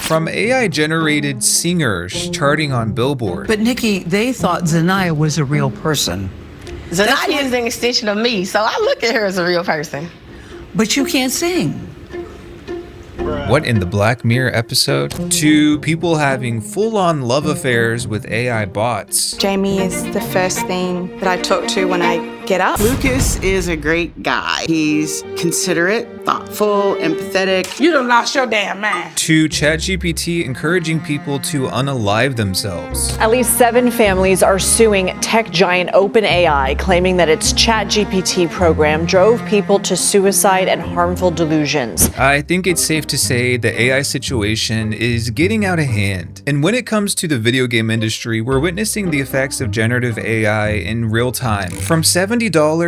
From AI-generated singers charting on Billboard. But Nikki, they thought Zanaya was a real person. Zanaya is an extension of me, so I look at her as a real person. But you can't sing. What in the Black Mirror episode? To people having full-on love affairs with AI bots. Jamie is the first thing that I talk to when I get up. Lucas is a great guy. He's considerate, thoughtful, empathetic. You done lost your damn mind. To ChatGPT encouraging people to unalive themselves. At least 7 families are suing tech giant OpenAI, claiming that its ChatGPT program drove people to suicide and harmful delusions. I think it's safe to say the AI situation is getting out of hand. And when it comes to the video game industry, we're witnessing the effects of generative AI in real time. From $70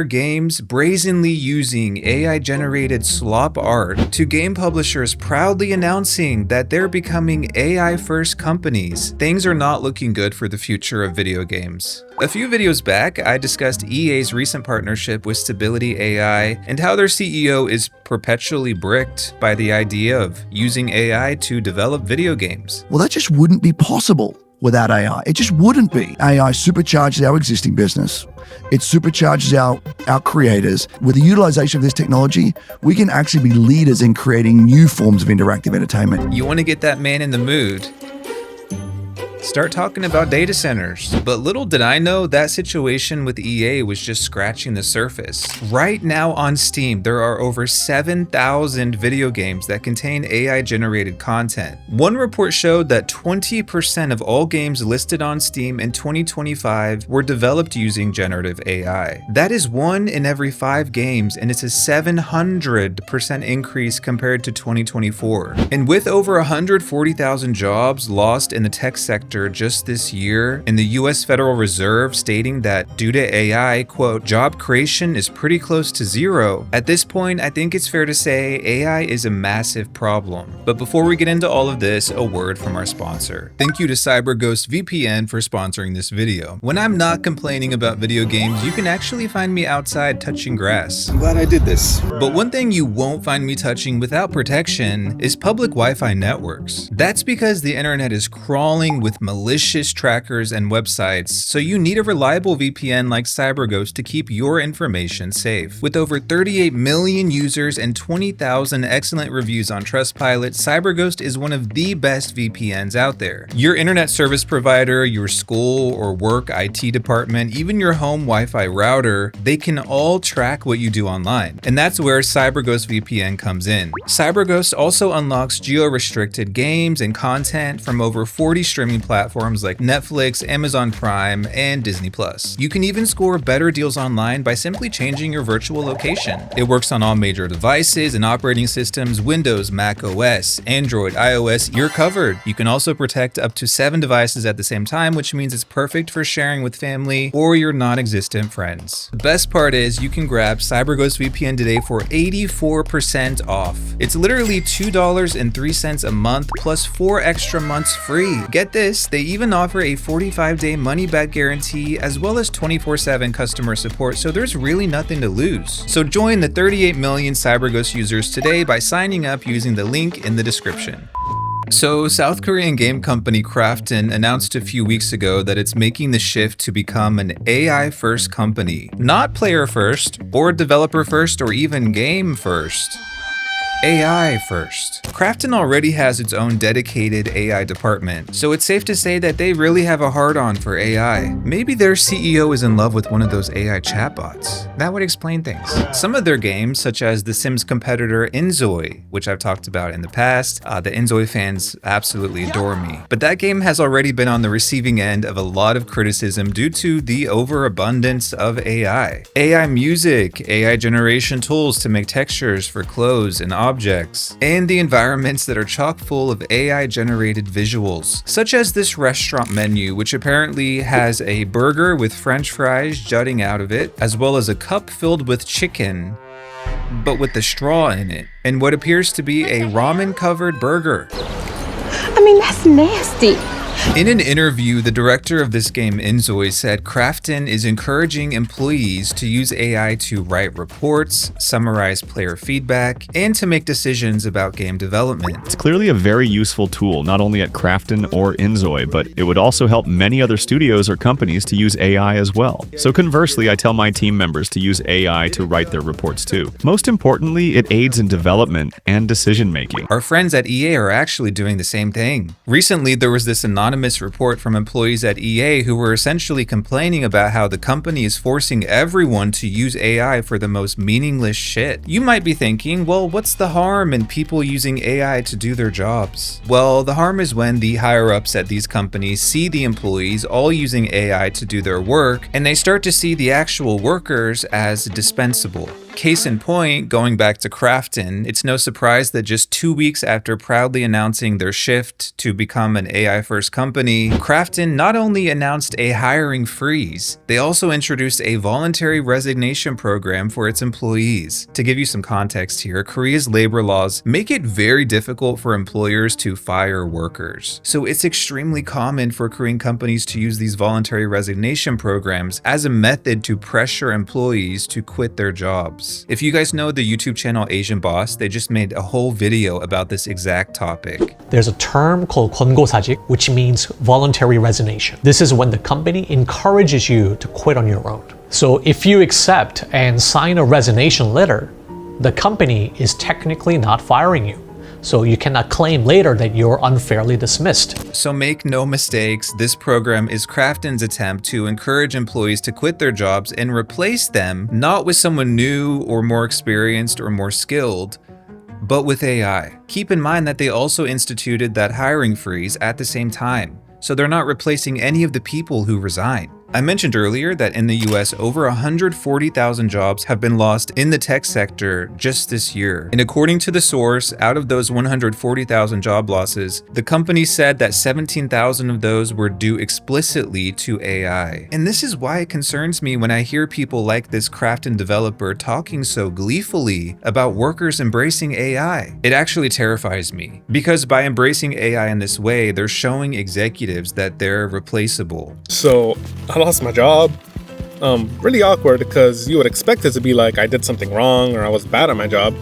games brazenly using AI-generated slop art to game publishers proudly announcing that they're becoming AI-first companies, things are not looking good for the future of video games. A few videos back, I discussed EA's recent partnership with Stability AI and how their CEO is perpetually bricked by the idea of using AI to develop video games. Well, that just wouldn't be possible without AI. It just wouldn't be. AI supercharges our existing business. It supercharges our creators. With the utilization of this technology, we can actually be leaders in creating new forms of interactive entertainment. You want to get that man in the mood? Start talking about data centers. But little did I know that situation with EA was just scratching the surface. Right now on Steam, there are over 7,000 video games that contain AI-generated content. One report showed that 20% of all games listed on Steam in 2025 were developed using generative AI. That is 1 in every 5 games, and it's a 700% increase compared to 2024. And with over 140,000 jobs lost in the tech sector just this year, and the US Federal Reserve stating that due to AI, quote, job creation is pretty close to zero. At this point, I think it's fair to say AI is a massive problem. But before we get into all of this, a word from our sponsor. Thank you to CyberGhost VPN for sponsoring this video. When I'm not complaining about video games, you can actually find me outside touching grass. I'm glad I did this. But one thing you won't find me touching without protection is public Wi-Fi networks. That's because the internet is crawling with malicious trackers and websites, so you need a reliable VPN like CyberGhost to keep your information safe. With over 38 million users and 20,000 excellent reviews on Trustpilot, CyberGhost is one of the best VPNs out there. Your internet service provider, your school or work IT department, even your home Wi-Fi router, they can all track what you do online. And that's where CyberGhost VPN comes in. CyberGhost also unlocks geo-restricted games and content from over 40 streaming platforms like Netflix, Amazon Prime, and Disney+. You can even score better deals online by simply changing your virtual location. It works on all major devices and operating systems: Windows, Mac OS, Android, iOS, you're covered. You can also protect up to 7 devices at the same time, which means it's perfect for sharing with family or your non-existent friends. The best part is you can grab CyberGhost VPN today for 84% off. It's literally $2.03 a month plus 4 extra months free. Get this, they even offer a 45-day money-back guarantee as well as 24/7 customer support, so there's really nothing to lose. So join the 38 million CyberGhost users today by signing up using the link in the description. So South Korean game company Krafton announced a few weeks ago that it's making the shift to become an AI-first company. Not player-first, or developer-first, or even game-first. AI first. Krafton already has its own dedicated AI department, so it's safe to say that they really have a hard-on for AI. Maybe their CEO is in love with one of those AI chatbots. That would explain things. Some of their games, such as the Sims competitor Inzoi, which I've talked about in the past, the Inzoi fans absolutely adore me. But that game has already been on the receiving end of a lot of criticism due to the overabundance of AI. AI music, AI generation tools to make textures for clothes and objects, and the environments that are chock full of AI-generated visuals, such as this restaurant menu, which apparently has a burger with French fries jutting out of it, as well as a cup filled with chicken, but with the straw in it, and what appears to be a ramen-covered burger. I mean, that's nasty. In an interview, the director of this game, Inzoi, said Krafton is encouraging employees to use AI to write reports, summarize player feedback, and to make decisions about game development. It's clearly a very useful tool, not only at Krafton or Inzoi, but it would also help many other studios or companies to use AI as well. So conversely, I tell my team members to use AI to write their reports too. Most importantly, it aids in development and decision making. Our friends at EA are actually doing the same thing. Recently, there was this anonymous report from employees at EA who were essentially complaining about how the company is forcing everyone to use AI for the most meaningless shit. You might be thinking, well, what's the harm in people using AI to do their jobs? Well, the harm is when the higher-ups at these companies see the employees all using AI to do their work, and they start to see the actual workers as dispensable. Case in point, going back to Krafton, it's no surprise that just 2 weeks after proudly announcing their shift to become an AI-first company, Krafton not only announced a hiring freeze, they also introduced a voluntary resignation program for its employees. To give you some context here, Korea's labor laws make it very difficult for employers to fire workers. So it's extremely common for Korean companies to use these voluntary resignation programs as a method to pressure employees to quit their jobs. If you guys know the YouTube channel Asian Boss, they just made a whole video about this exact topic. There's a term called 권고사직, which means voluntary resignation. This is when the company encourages you to quit on your own. So if you accept and sign a resignation letter, the company is technically not firing you. So you cannot claim later that you're unfairly dismissed. So make no mistakes, this program is Krafton's attempt to encourage employees to quit their jobs and replace them not with someone new or more experienced or more skilled, but with AI. Keep in mind that they also instituted that hiring freeze at the same time, so they're not replacing any of the people who resign. I mentioned earlier that in the US, over 140,000 jobs have been lost in the tech sector just this year. And according to the source, out of those 140,000 job losses, the company said that 17,000 of those were due explicitly to AI. And this is why it concerns me when I hear people like this Krafton developer talking so gleefully about workers embracing AI. It actually terrifies me, because by embracing AI in this way, they're showing executives that they're replaceable. So I lost my job. Really awkward because you would expect it to be like I did something wrong or I was bad at my job,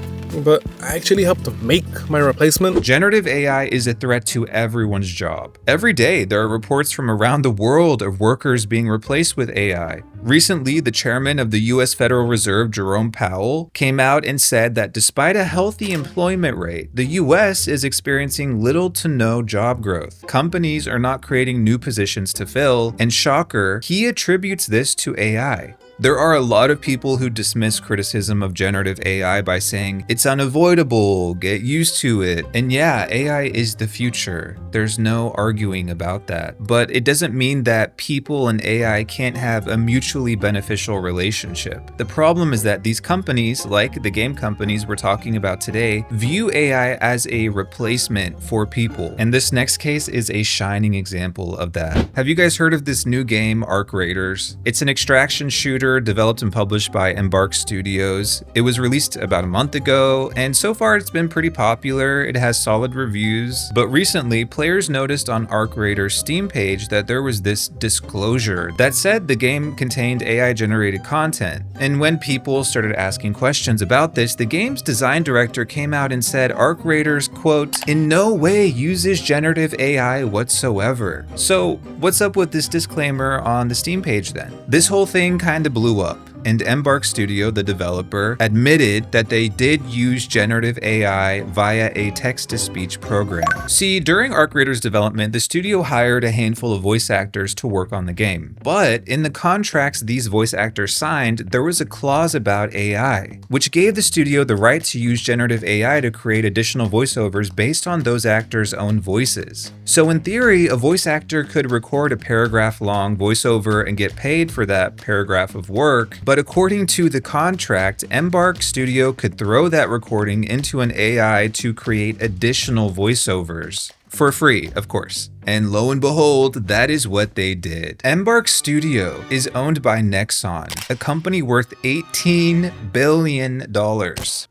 but I actually helped to make my replacement. Generative AI is a threat to everyone's job. Every day, there are reports from around the world of workers being replaced with AI. Recently, the chairman of the US Federal Reserve, Jerome Powell, came out and said that despite a healthy employment rate, the US is experiencing little to no job growth. Companies are not creating new positions to fill, and shocker, he attributes this to AI. There are a lot of people who dismiss criticism of generative AI by saying, it's unavoidable, get used to it. And yeah, AI is the future. There's no arguing about that. But it doesn't mean that people and AI can't have a mutually beneficial relationship. The problem is that these companies, like the game companies we're talking about today, view AI as a replacement for people. And this next case is a shining example of that. Have you guys heard of this new game, Arc Raiders? It's an extraction shooter developed and published by Embark Studios. It was released about a month ago, and so far it's been pretty popular. It has solid reviews, but recently players noticed on Arc Raiders' Steam page that there was this disclosure that said the game contained AI-generated content. And when people started asking questions about this, the game's design director came out and said Arc Raiders, quote, in no way uses generative AI whatsoever. So what's up with this disclaimer on the Steam page then? This whole thing kind of blew up, and Embark Studio, the developer, admitted that they did use generative AI via a text-to-speech program. See, during Arc Raiders development, the studio hired a handful of voice actors to work on the game. But in the contracts these voice actors signed, there was a clause about AI, which gave the studio the right to use generative AI to create additional voiceovers based on those actors' own voices. So in theory, a voice actor could record a paragraph-long voiceover and get paid for that paragraph of work, but according to the contract, Embark Studio could throw that recording into an AI to create additional voiceovers. For free, of course. And lo and behold, that is what they did. Embark Studio is owned by Nexon, a company worth $18 billion.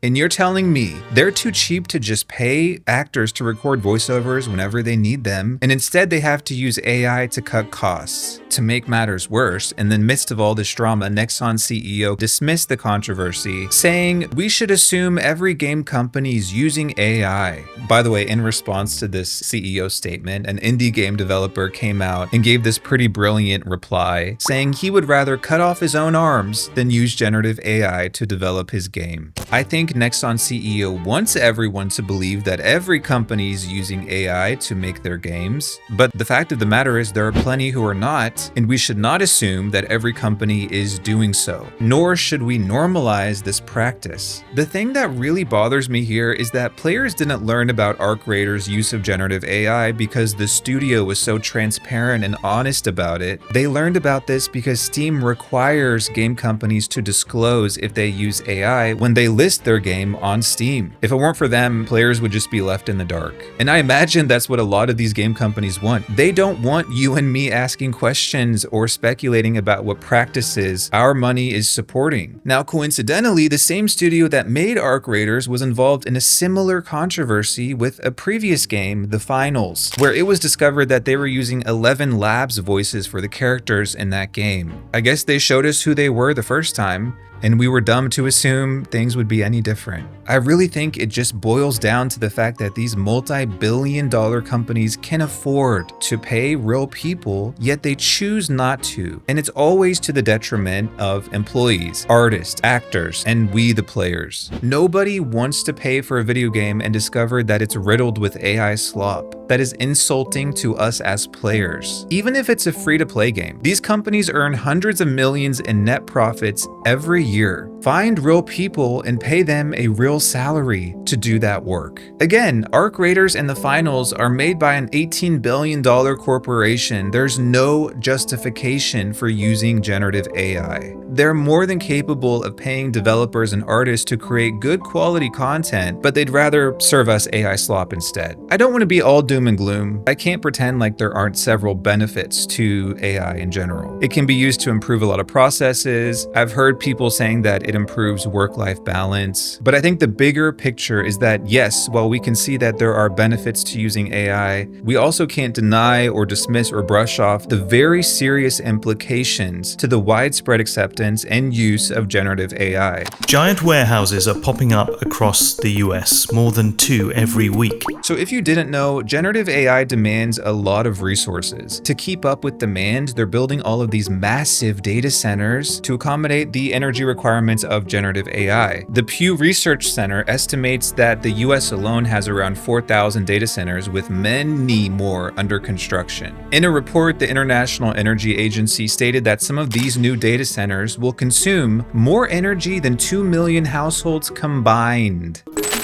And you're telling me they're too cheap to just pay actors to record voiceovers whenever they need them, and instead they have to use AI to cut costs. To make matters worse, in the midst of all this drama, Nexon CEO dismissed the controversy, saying, "We should assume every game company is using AI." By the way, in response to this CEO statement, an indie game developer came out and gave this pretty brilliant reply, saying he would rather cut off his own arms than use generative AI to develop his game. I think Nexon CEO wants everyone to believe that every company is using AI to make their games, but the fact of the matter is there are plenty who are not, and we should not assume that every company is doing so, nor should we normalize this practice. The thing that really bothers me here is that players didn't learn about Arc Raiders' use of generative AI because the studio was so transparent and honest about it. They learned about this because Steam requires game companies to disclose if they use AI when they list their game on Steam. If it weren't for them, players would just be left in the dark. And I imagine that's what a lot of these game companies want. They don't want you and me asking questions or speculating about what practices our money is supporting. Now, coincidentally, the same studio that made Arc Raiders was involved in a similar controversy with a previous game, The Finals, where it was discovered that they were using 11 Labs voices for the characters in that game. I guess they showed us who they were the first time, and we were dumb to assume things would be any different. I really think it just boils down to the fact that these multi-billion-dollar companies can afford to pay real people, yet they choose not to. And it's always to the detriment of employees, artists, actors, and we the players. Nobody wants to pay for a video game and discover that it's riddled with AI slop. That is insulting to us as players. Even if it's a free-to-play game, these companies earn hundreds of millions in net profits every year. Find real people and pay them a real salary to do that work. Again, Arc Raiders and The Finals are made by an $18 billion corporation. There's no justification for using generative AI. They're more than capable of paying developers and artists to create good quality content, but they'd rather serve us AI slop instead. I don't want to be all doom and gloom. I can't pretend like there aren't several benefits to AI in general. It can be used to improve a lot of processes. I've heard people saying that it improves work-life balance, but I think the bigger picture is that yes, while we can see that there are benefits to using AI, we also can't deny or dismiss or brush off the very serious implications to the widespread acceptance and use of generative AI. Giant warehouses are popping up across the US, more than 2 every week. So if you didn't know, generative AI demands a lot of resources. To keep up with demand, they're building all of these massive data centers to accommodate the energy requirements of generative AI. The Pew Research Center estimates that the US alone has around 4,000 data centers, with many more under construction. In a report, the International Energy Agency stated that some of these new data centers will consume more energy than 2 million households combined.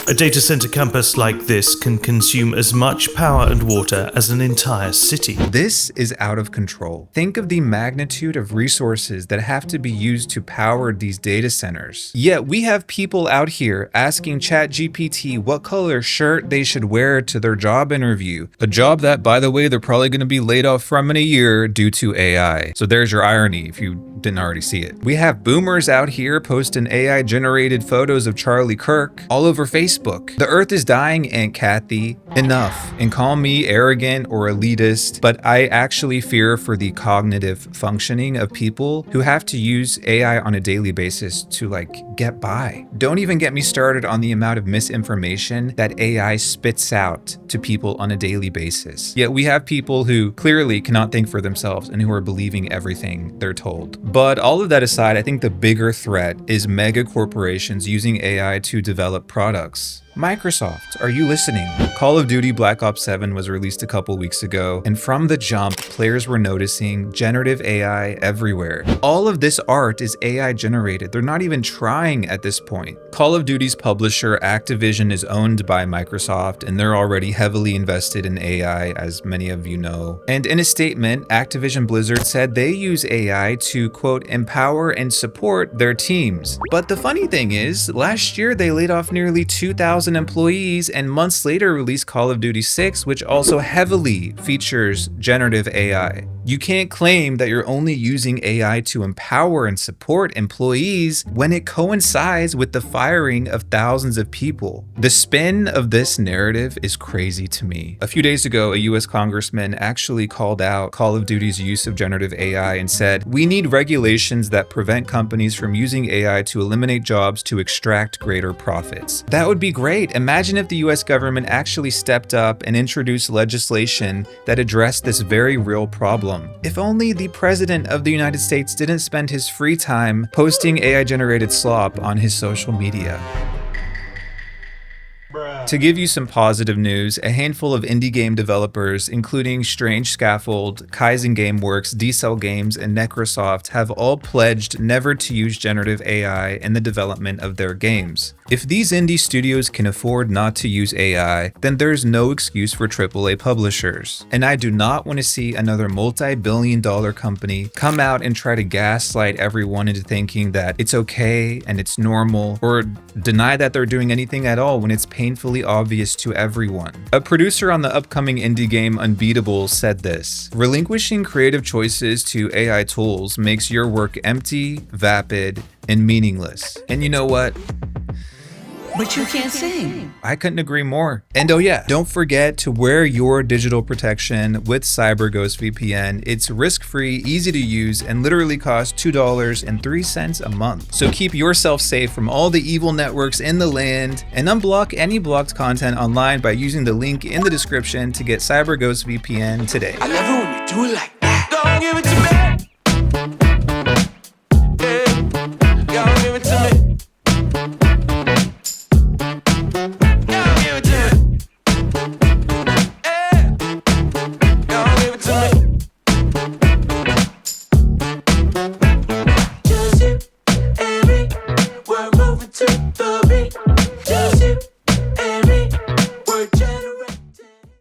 A data center campus like this can consume as much power and water as an entire city. This is out of control. Think of the magnitude of resources that have to be used to power these data centers. Yet we have people out here asking ChatGPT what color shirt they should wear to their job interview. A job that, by the way, they're probably going to be laid off from in a year due to AI. So there's your irony if you didn't already see it. We have boomers out here posting AI-generated photos of Charlie Kirk all over Facebook. The earth is dying, Aunt Kathy. Enough. And call me arrogant or elitist, but I actually fear for the cognitive functioning of people who have to use AI on a daily basis to get by. Don't even get me started on the amount of misinformation that AI spits out to people on a daily basis. Yet we have people who clearly cannot think for themselves and who are believing everything they're told. But all of that aside, I think the bigger threat is mega corporations using AI to develop products. Microsoft, are you listening? Call of Duty Black Ops 7 was released a couple weeks ago, and from the jump, players were noticing generative AI everywhere. All of this art is AI generated. They're not even trying at this point. Call of Duty's publisher, Activision, is owned by Microsoft, and they're already heavily invested in AI, as many of you know. And in a statement, Activision Blizzard said they use AI to, quote, empower and support their teams. But the funny thing is, last year they laid off nearly 2,000 2,000 employees and months later released Call of Duty 6, which also heavily features generative AI. You can't claim that you're only using AI to empower and support employees when it coincides with the firing of thousands of people. The spin of this narrative is crazy to me. A few days ago, a US congressman actually called out Call of Duty's use of generative AI and said, "We need regulations that prevent companies from using AI to eliminate jobs to extract greater profits." That would be great. Imagine if the US government actually stepped up and introduced legislation that addressed this very real problem. If only the President of the United States didn't spend his free time posting AI-generated slop on his social media. To give you some positive news, a handful of indie game developers, including Strange Scaffold, Kaizen Gameworks, D-Cell Games, and Necrosoft, have all pledged never to use generative AI in the development of their games. If these indie studios can afford not to use AI, then there's no excuse for AAA publishers. And I do not want to see another multi-billion-dollar company come out and try to gaslight everyone into thinking that it's okay and it's normal, or deny that they're doing anything at all when it's painfully obvious to everyone. A producer on the upcoming indie game Unbeatable said this: "Relinquishing creative choices to AI tools makes your work empty, vapid, and meaningless." And you know what? But you can't sing. I couldn't agree more. And oh yeah, don't forget to wear your digital protection with CyberGhost VPN. It's risk-free, easy to use, and literally costs $2.03 a month. So keep yourself safe from all the evil networks in the land, and unblock any blocked content online by using the link in the description to get CyberGhost VPN today. I love it when you do it like that. Don't give it to me.